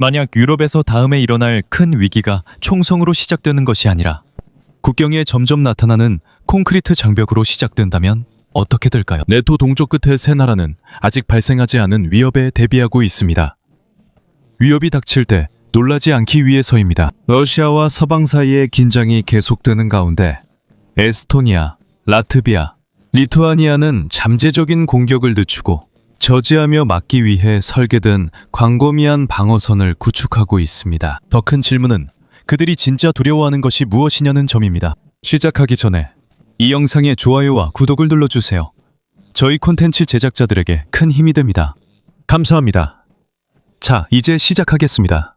만약 유럽에서 다음에 일어날 큰 위기가 총성으로 시작되는 것이 아니라 국경에 점점 나타나는 콘크리트 장벽으로 시작된다면 어떻게 될까요? 네토 동쪽 끝의 세 나라는 아직 발생하지 않은 위협에 대비하고 있습니다. 위협이 닥칠 때 놀라지 않기 위해서입니다. 러시아와 서방 사이의 긴장이 계속되는 가운데 에스토니아, 라트비아, 리투아니아는 잠재적인 공격을 늦추고 저지하며 막기 위해 설계된 광범위한 방어선을 구축하고 있습니다. 더 큰 질문은 그들이 진짜 두려워하는 것이 무엇이냐는 점입니다. 시작하기 전에 이 영상에 좋아요와 구독을 눌러주세요. 저희 콘텐츠 제작자들에게 큰 힘이 됩니다. 감사합니다. 자, 이제 시작하겠습니다.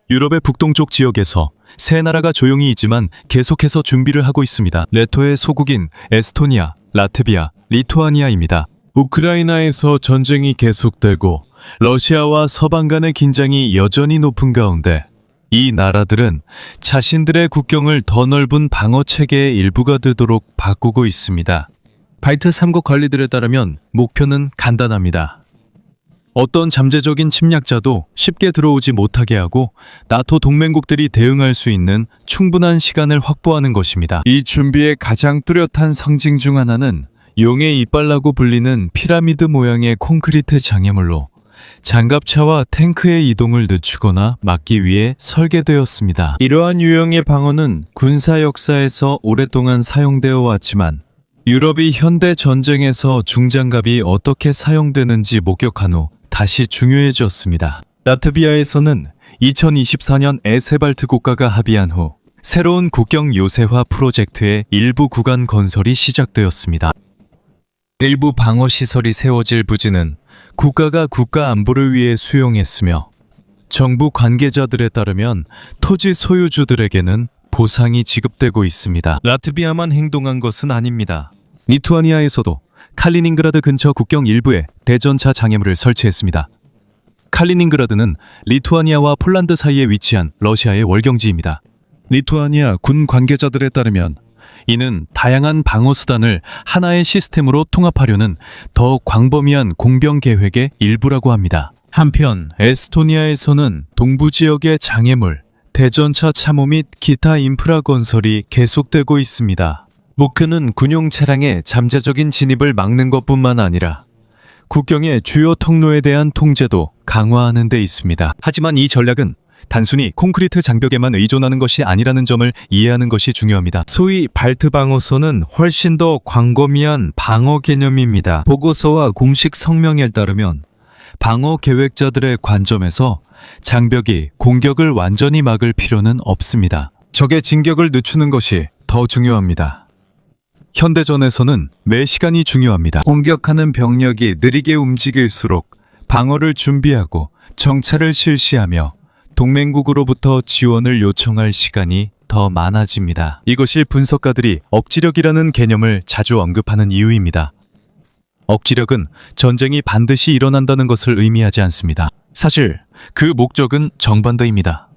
유럽의 북동쪽 지역에서 세 나라가 조용히 있지만 계속해서 준비를 하고 있습니다. 네토의 소국인 에스토니아, 라트비아, 리투아니아입니다. 우크라이나에서 전쟁이 계속되고 러시아와 서방 간의 긴장이 여전히 높은 가운데 이 나라들은 자신들의 국경을 더 넓은 방어 체계의 일부가 되도록 바꾸고 있습니다. 발트 3국 관리들에 따르면 목표는 간단합니다. 어떤 잠재적인 침략자도 쉽게 들어오지 못하게 하고 나토 동맹국들이 대응할 수 있는 충분한 시간을 확보하는 것입니다. 이 준비의 가장 뚜렷한 상징 중 하나는 용의 이빨라고 불리는 피라미드 모양의 콘크리트 장애물로 장갑차와 탱크의 이동을 늦추거나 막기 위해 설계되었습니다. 이러한 유형의 방어는 군사 역사에서 오랫동안 사용되어 왔지만 유럽이 현대 전쟁에서 중장갑이 어떻게 사용되는지 목격한 후 다시 중요해졌습니다. 라트비아에서는 2024년 에세발트 국가가 합의한 후 새로운 국경 요새화 프로젝트의 일부 구간 건설이 시작되었습니다. 일부 방어시설이 세워질 부지는 국가가 국가 안보를 위해 수용했으며 정부 관계자들에 따르면 토지 소유주들에게는 보상이 지급되고 있습니다. 라트비아만 행동한 것은 아닙니다. 리투아니아에서도 칼리닝그라드 근처 국경 일부에 대전차 장애물을 설치했습니다. 칼리닝그라드는 리투아니아와 폴란드 사이에 위치한 러시아의 월경지입니다. 리투아니아 군 관계자들에 따르면 이는 다양한 방어 수단을 하나의 시스템으로 통합하려는 더 광범위한 공병 계획의 일부라고 합니다. 한편 에스토니아에서는 동부 지역의 장애물, 대전차 참호 및 기타 인프라 건설이 계속되고 있습니다. 목표는 군용 차량의 잠재적인 진입을 막는 것뿐만 아니라 국경의 주요 통로에 대한 통제도 강화하는 데 있습니다. 하지만 이 전략은 단순히 콘크리트 장벽에만 의존하는 것이 아니라는 점을 이해하는 것이 중요합니다. 소위 발트 방어선은 훨씬 더 광범위한 방어 개념입니다. 보고서와 공식 성명에 따르면 방어 계획자들의 관점에서 장벽이 공격을 완전히 막을 필요는 없습니다. 적의 진격을 늦추는 것이 더 중요합니다. 현대전에서는 매 시간이 중요합니다. 공격하는 병력이 느리게 움직일수록 방어를 준비하고 정찰을 실시하며 동맹국으로부터 지원을 요청할 시간이 더 많아집니다. 이것이 분석가들이 억지력이라는 개념을 자주 언급하는 이유입니다. 억지력은 전쟁이 반드시 일어난다는 것을 의미하지 않습니다. 사실 그 목적은 정반대입니다.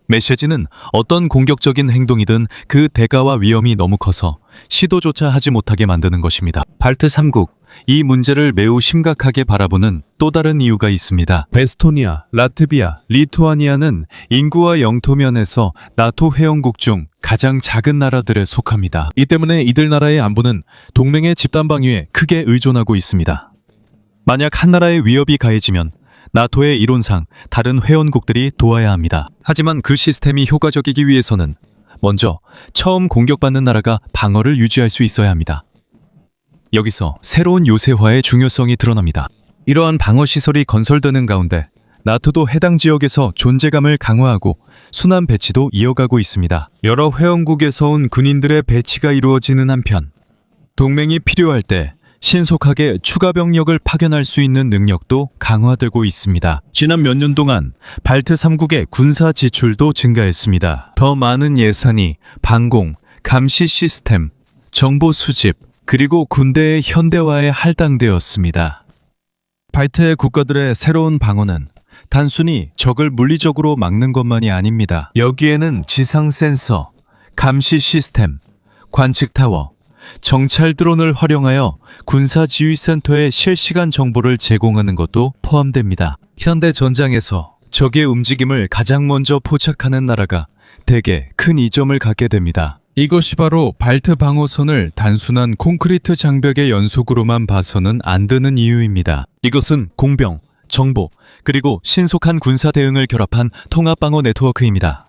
메시지는 어떤 공격적인 행동이든 그 대가와 위험이 너무 커서 시도조차 하지 못하게 만드는 것입니다. 발트 3국, 이 문제를 매우 심각하게 바라보는 또 다른 이유가 있습니다. 에스토니아, 라트비아, 리투아니아는 인구와 영토 면에서 나토 회원국 중 가장 작은 나라들에 속합니다. 이 때문에 이들 나라의 안보는 동맹의 집단 방위에 크게 의존하고 있습니다. 만약 한 나라의 위협이 가해지면 나토의 이론상 다른 회원국들이 도와야 합니다. 하지만 그 시스템이 효과적이기 위해서는 먼저 처음 공격받는 나라가 방어를 유지할 수 있어야 합니다. 여기서 새로운 요새화의 중요성이 드러납니다. 이러한 방어시설이 건설되는 가운데 나토도 해당 지역에서 존재감을 강화하고 순환 배치도 이어가고 있습니다. 여러 회원국에서 온 군인들의 배치가 이루어지는 한편 동맹이 필요할 때 신속하게 추가 병력을 파견할 수 있는 능력도 강화되고 있습니다. 지난 몇 년 동안 발트 3국의 군사 지출도 증가했습니다. 더 많은 예산이 방공, 감시 시스템, 정보 수집, 그리고 군대의 현대화에 할당되었습니다. 발트의 국가들의 새로운 방어는 단순히 적을 물리적으로 막는 것만이 아닙니다. 여기에는 지상 센서, 감시 시스템, 관측 타워, 정찰 드론을 활용하여 군사지휘센터에 실시간 정보를 제공하는 것도 포함됩니다. 현대 전장에서 적의 움직임을 가장 먼저 포착하는 나라가 대개 큰 이점을 갖게 됩니다. 이것이 바로 발트 방어선을 단순한 콘크리트 장벽의 연속으로만 봐서는 안 되는 이유입니다. 이것은 공병, 정보, 그리고 신속한 군사 대응을 결합한 통합방어 네트워크입니다.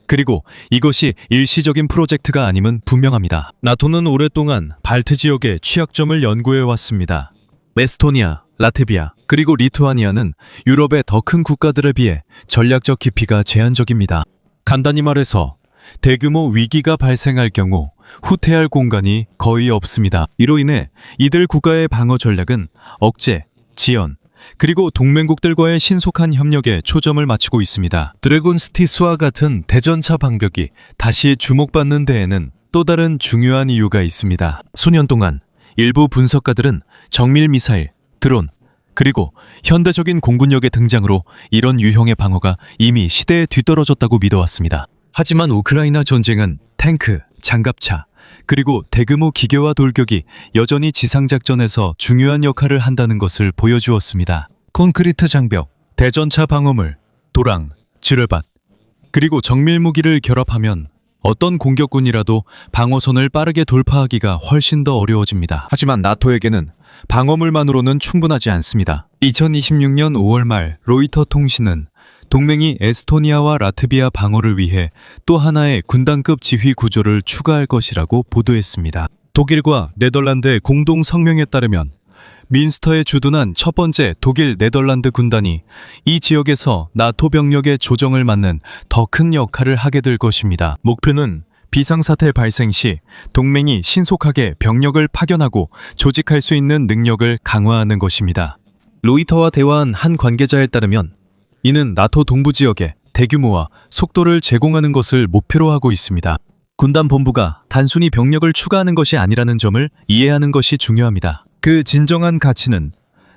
그리고 이것이 일시적인 프로젝트가 아님은 분명합니다. 나토는 오랫동안 발트 지역의 취약점을 연구해 왔습니다. 에스토니아, 라트비아, 그리고 리투아니아는 유럽의 더 큰 국가들에 비해 전략적 깊이가 제한적입니다. 간단히 말해서 대규모 위기가 발생할 경우 후퇴할 공간이 거의 없습니다. 이로 인해 이들 국가의 방어 전략은 억제, 지연, 그리고 동맹국들과의 신속한 협력에 초점을 맞추고 있습니다. 드래곤 스티스와 같은 대전차 방벽이 다시 주목받는 데에는 또 다른 중요한 이유가 있습니다. 수년 동안 일부 분석가들은 정밀 미사일, 드론, 그리고 현대적인 공군력의 등장으로 이런 유형의 방어가 이미 시대에 뒤떨어졌다고 믿어왔습니다. 하지만 우크라이나 전쟁은 탱크, 장갑차, 그리고 대규모 기계와 돌격이 여전히 지상작전에서 중요한 역할을 한다는 것을 보여주었습니다. 콘크리트 장벽, 대전차 방어물, 도랑, 지뢰밭, 그리고 정밀 무기를 결합하면 어떤 공격군이라도 방어선을 빠르게 돌파하기가 훨씬 더 어려워집니다. 하지만 나토에게는 방어물만으로는 충분하지 않습니다. 2026년 5월 말 로이터 통신은 동맹이 에스토니아와 라트비아 방어를 위해 또 하나의 군단급 지휘 구조를 추가할 것이라고 보도했습니다. 독일과 네덜란드의 공동 성명에 따르면 민스터에 주둔한 첫 번째 독일 네덜란드 군단이 이 지역에서 나토 병력의 조정을 맡는 더 큰 역할을 하게 될 것입니다. 목표는 비상사태 발생 시 동맹이 신속하게 병력을 파견하고 조직할 수 있는 능력을 강화하는 것입니다. 로이터와 대화한 한 관계자에 따르면 이는 나토 동부 지역에 대규모와 속도를 제공하는 것을 목표로 하고 있습니다. 군단 본부가 단순히 병력을 추가하는 것이 아니라는 점을 이해하는 것이 중요합니다. 그 진정한 가치는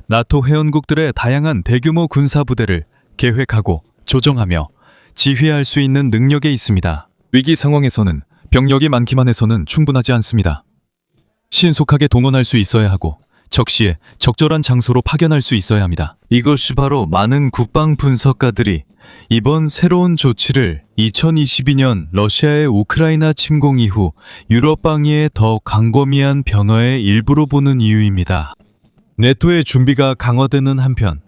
나토 회원국들의 다양한 대규모 군사 부대를 계획하고 조정하며 지휘할 수 있는 능력에 있습니다. 위기 상황에서는 병력이 많기만 해서는 충분하지 않습니다. 신속하게 동원할 수 있어야 하고 적시에 적절한 장소로 파견할 수 있어야 합니다. 이것이 바로 많은 국방 분석가들이 이번 새로운 조치를 2022년 러시아의 우크라이나 침공 이후 유럽 방위의 더 광범위한 변화의 일부로 보는 이유입니다. 네토의 준비가 강화되는 한편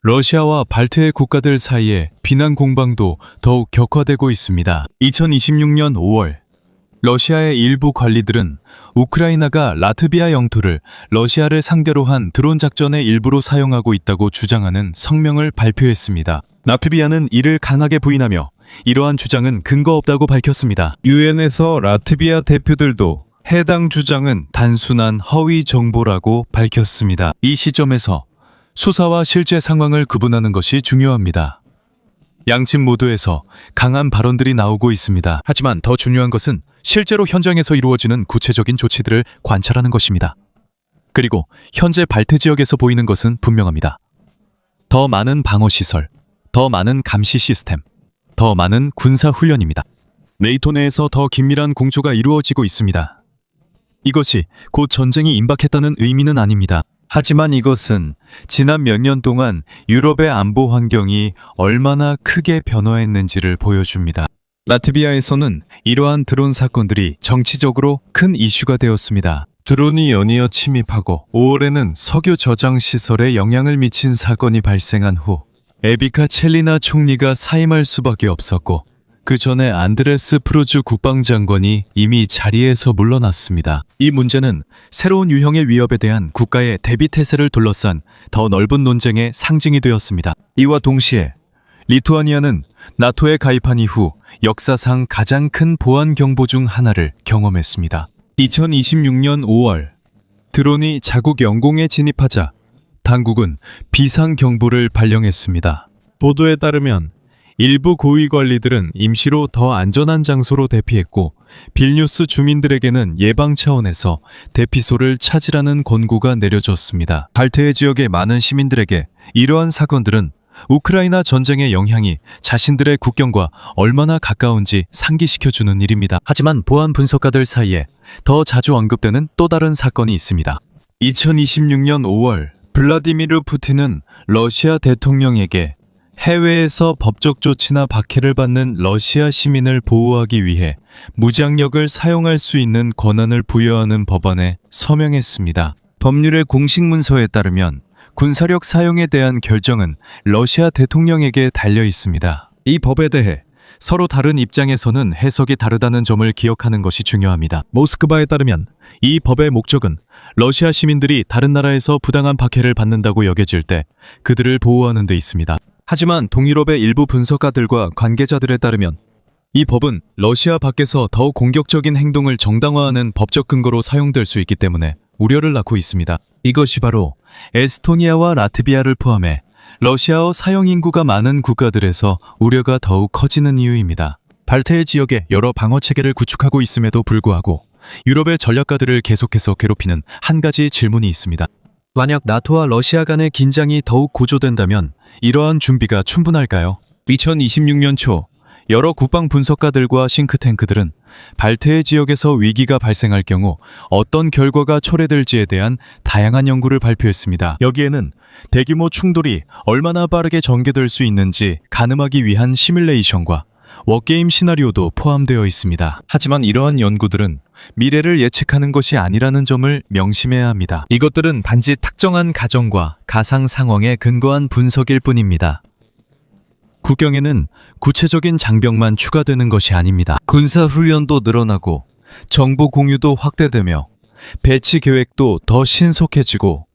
러시아와 발트해 국가들 사이의 비난 공방도 더욱 격화되고 있습니다. 2026년 5월 러시아의 일부 관리들은 우크라이나가 라트비아 영토를 러시아를 상대로 한 드론 작전의 일부로 사용하고 있다고 주장하는 성명을 발표했습니다. 라트비아는 이를 강하게 부인하며 이러한 주장은 근거 없다고 밝혔습니다. 유엔에서 라트비아 대표들도 해당 주장은 단순한 허위 정보라고 밝혔습니다. 이 시점에서 수사와 실제 상황을 구분하는 것이 중요합니다. 양측 모두에서 강한 발언들이 나오고 있습니다. 하지만 더 중요한 것은 실제로 현장에서 이루어지는 구체적인 조치들을 관찰하는 것입니다. 그리고 현재 발트 지역에서 보이는 것은 분명합니다. 더 많은 방어시설, 더 많은 감시 시스템, 더 많은 군사 훈련입니다. 네이토 내에서 더 긴밀한 공조가 이루어지고 있습니다. 이것이 곧 전쟁이 임박했다는 의미는 아닙니다. 하지만 이것은 지난 몇 년 동안 유럽의 안보 환경이 얼마나 크게 변화했는지를 보여줍니다. 라트비아에서는 이러한 드론 사건들이 정치적으로 큰 이슈가 되었습니다. 드론이 연이어 침입하고 5월에는 석유 저장 시설에 영향을 미친 사건이 발생한 후 에비카 첼리나 총리가 사임할 수밖에 없었고 그 전에 안드레스 프루즈 국방장관이 이미 자리에서 물러났습니다. 이 문제는 새로운 유형의 위협에 대한 국가의 대비 태세를 둘러싼 더 넓은 논쟁의 상징이 되었습니다. 이와 동시에 리투아니아는 나토에 가입한 이후 역사상 가장 큰 보안 경보 중 하나를 경험했습니다. 2026년 5월 드론이 자국 영공에 진입하자 당국은 비상 경보를 발령했습니다. 보도에 따르면 일부 고위 관리들은 임시로 더 안전한 장소로 대피했고 빌뉴스 주민들에게는 예방 차원에서 대피소를 찾으라는 권고가 내려졌습니다. 발트해 지역의 많은 시민들에게 이러한 사건들은 우크라이나 전쟁의 영향이 자신들의 국경과 얼마나 가까운지 상기시켜주는 일입니다. 하지만 보안 분석가들 사이에 더 자주 언급되는 또 다른 사건이 있습니다. 2026년 5월 블라디미르 푸틴은 러시아 대통령에게 해외에서 법적 조치나 박해를 받는 러시아 시민을 보호하기 위해 무장력을 사용할 수 있는 권한을 부여하는 법안에 서명했습니다. 법률의 공식 문서에 따르면 군사력 사용에 대한 결정은 러시아 대통령에게 달려 있습니다. 이 법에 대해 서로 다른 입장에서는 해석이 다르다는 점을 기억하는 것이 중요합니다. 모스크바에 따르면 이 법의 목적은 러시아 시민들이 다른 나라에서 부당한 박해를 받는다고 여겨질 때 그들을 보호하는 데 있습니다. 하지만 동유럽의 일부 분석가들과 관계자들에 따르면 이 법은 러시아 밖에서 더욱 공격적인 행동을 정당화하는 법적 근거로 사용될 수 있기 때문에 우려를 낳고 있습니다. 이것이 바로 에스토니아와 라트비아를 포함해 러시아어 사용 인구가 많은 국가들에서 우려가 더욱 커지는 이유입니다. 발트해 지역에 여러 방어 체계를 구축하고 있음에도 불구하고 유럽의 전략가들을 계속해서 괴롭히는 한 가지 질문이 있습니다. 만약 나토와 러시아 간의 긴장이 더욱 고조된다면 이러한 준비가 충분할까요? 2026년 초 여러 국방 분석가들과 싱크탱크들은 발트해 지역에서 위기가 발생할 경우 어떤 결과가 초래될지에 대한 다양한 연구를 발표했습니다. 여기에는 대규모 충돌이 얼마나 빠르게 전개될 수 있는지 가늠하기 위한 시뮬레이션과 워게임 시나리오도 포함되어 있습니다. 하지만 이러한 연구들은 미래를 예측하는 것이 아니라는 점을 명심해야 합니다. 이것들은 단지 특정한 가정과 가상 상황에 근거한 분석일 뿐입니다. 국경에는 구체적인 장벽만 추가되는 것이 아닙니다. 군사훈련도 늘어나고 정보 공유도 확대되며 배치 계획도 더 신속해지고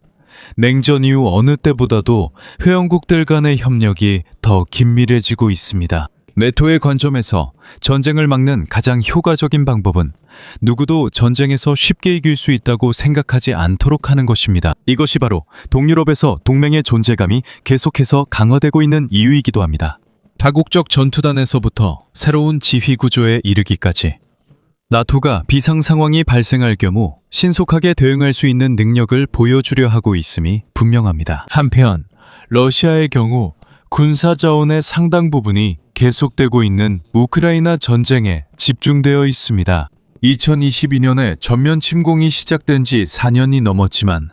냉전 이후 어느 때보다도 회원국들 간의 협력이 더 긴밀해지고 있습니다. 네토의 관점에서 전쟁을 막는 가장 효과적인 방법은 누구도 전쟁에서 쉽게 이길 수 있다고 생각하지 않도록 하는 것입니다. 이것이 바로 동유럽에서 동맹의 존재감이 계속해서 강화되고 있는 이유이기도 합니다. 다국적 전투단에서부터 새로운 지휘 구조에 이르기까지 나토가 비상 상황이 발생할 경우 신속하게 대응할 수 있는 능력을 보여주려 하고 있음이 분명합니다. 한편 러시아의 경우 군사 자원의 상당 부분이 계속되고 있는 우크라이나 전쟁에 집중되어 있습니다. 2022년에 전면 침공이 시작된 지 4년이 넘었지만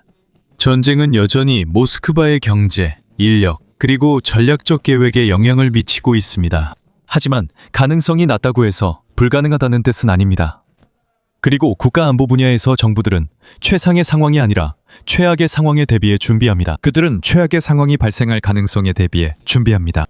전쟁은 여전히 모스크바의 경제, 인력, 그리고 전략적 계획에 영향을 미치고 있습니다. 하지만 가능성이 낮다고 해서 불가능하다는 뜻은 아닙니다. 그리고 국가안보 분야에서 정부들은 최상의 상황이 아니라 최악의 상황에 대비해 준비합니다. 그들은 최악의 상황이 발생할 가능성에 대비해 준비합니다.